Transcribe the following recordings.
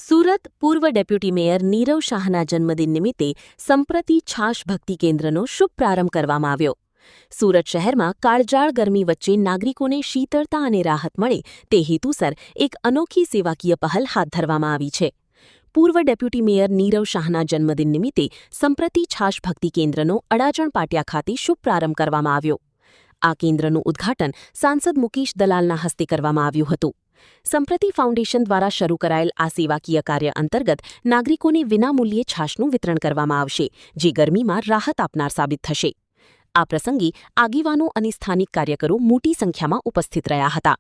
સુરત પૂર્વ deputy mayor Nirav શાહના જન્મદિન નિમિત્તે સંપ્રતિ છાશ ભક્તિ કેન્દ્રનો શુભ પ્રારંભ કરવામાં આવ્યો। સુરત શહેરમાં કાળજાળ ગરમી વચ્ચે નાગરિકોને શીતળતા અને રાહત મળે તે હેતુસર એક અનોખી સેવાકીય પહેલ હાથ ધરવામાં આવી છે। પૂર્વ ડેપ્યુટી મેયર નીરવ શાહના જન્મદિન નિમિત્તે સંપ્રતિ છાશ ભક્તિ કેન્દ્રનો અડાજણ પાટિયા ખાતે શુભ પ્રારંભ કરવામાં આવ્યો। આ કેન્દ્રનું ઉદ્ઘાટન સાંસદ મુકેશ દલાલના હસ્તે કરવામાં આવ્યું હતું। સંપ્રતિ ફાઉન્ડેશન દ્વારા શરૂ કરાયેલ આ સેવાકીય કાર્ય અંતર્ગત નાગરિકોને વિનામૂલ્યે છાશનું વિતરણ કરવામાં આવશે, જે ગરમીમાં રાહત આપનાર સાબિત થશે। આ પ્રસંગે આગેવાનો અને સ્થાનિક કાર્યકરો મોટી સંખ્યામાં ઉપસ્થિત રહ્યા હતા।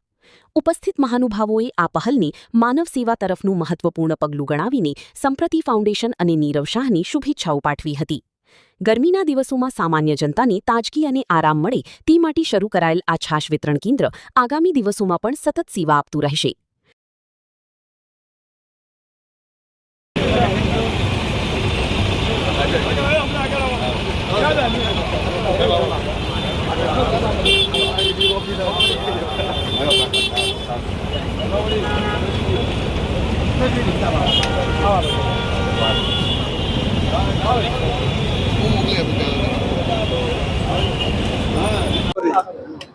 ઉપસ્થિત મહાનુભાવોએ આ પહેલને માનવ સેવા તરફનું મહત્વપૂર્ણ પગલું ગણાવીને સંપ્રતિ ફાઉન્ડેશન અને નીરવ શાહની શુભેચ્છાઓ પાઠવી હતી। ગરમીના દિવસોમાં સામાન્ય જનતાને તાજગી અને આરામ મળે તે માટે શરૂ કરાયેલ આ છાશ વિતરણ કેન્દ્ર આગામી દિવસોમાં પણ સતત સેવા આપતું રહેશે।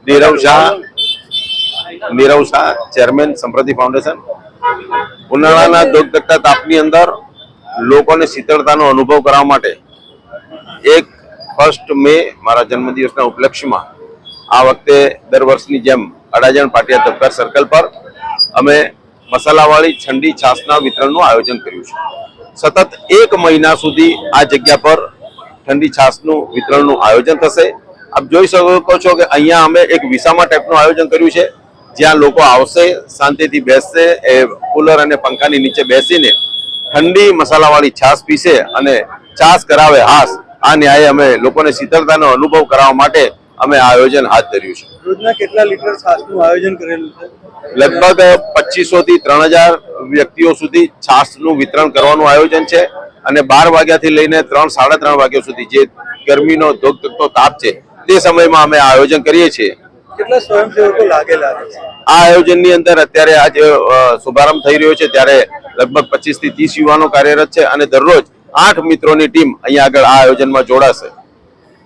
નીરવ શાહ ચેરમેન સંપ્રતિ ફાઉન્ડેશન। ઉનાળાના ધોકધકતા તાપની અંદર લોકોને શીતળતાનો અનુભવ કરવા માટે 1 મે મારા જન્મદિવસના ઉપલક્ષ્યમાં આ વખતે દર વર્ષની જેમ અડાજણ પાટિયા દફતર સર્કલ પર અમે મસાલાવાળી ઠંડી છાશના વિતરણનું આયોજન કર્યું છે। સતત 1 મહિના સુધી આ જગ્યા પર ઠંડી છાશનું વિતરણનું આયોજન થશે। આપ જોઈ શકો છો કે અહીંયા અમે એક વિસામા ટાઈપનું આયોજન કર્યું છે, જ્યાં લોકો આવશે, શાંતિથી બેસશે, એ કુલર અને પંખાની નીચે બેસીને ઠંડી મસાલાવાળી છાશ પીશે અને છાશ કરાવે હાશ। આ ન્યાયે અમે લોકોને શીતળતાનો અનુભવ કરાવવા માટે અમે આ આયોજન હાથ ધર્યું છે। રોજના કેટલા લીટર છાશનું આયોજન કરેલું છે? લગભગ 2500 થી 3000 વ્યક્તિઓ સુધી છાશનું વિતરણ કરવાનું આયોજન છે અને 12 વાગ્યાથી લઈને 3-3:30 વાગ્યા સુધી જે ગરમીનો ધોકધકતો તાપ છે તે સમયમાં અમે આયોજન કરીએ છીએ। કેટલા સ્વયંસેવકો લાગેલા છે આ આયોજનની અંદર? અત્યારે આજે શુભારંભ થઈ રહ્યો છે ત્યારે લગભગ 25 થી 30 યુવાનો કાર્યરત છે અને દરરોજ 8 મિત્રોની ટીમ અહીંયા આગળ આ આયોજનમાં જોડાશે।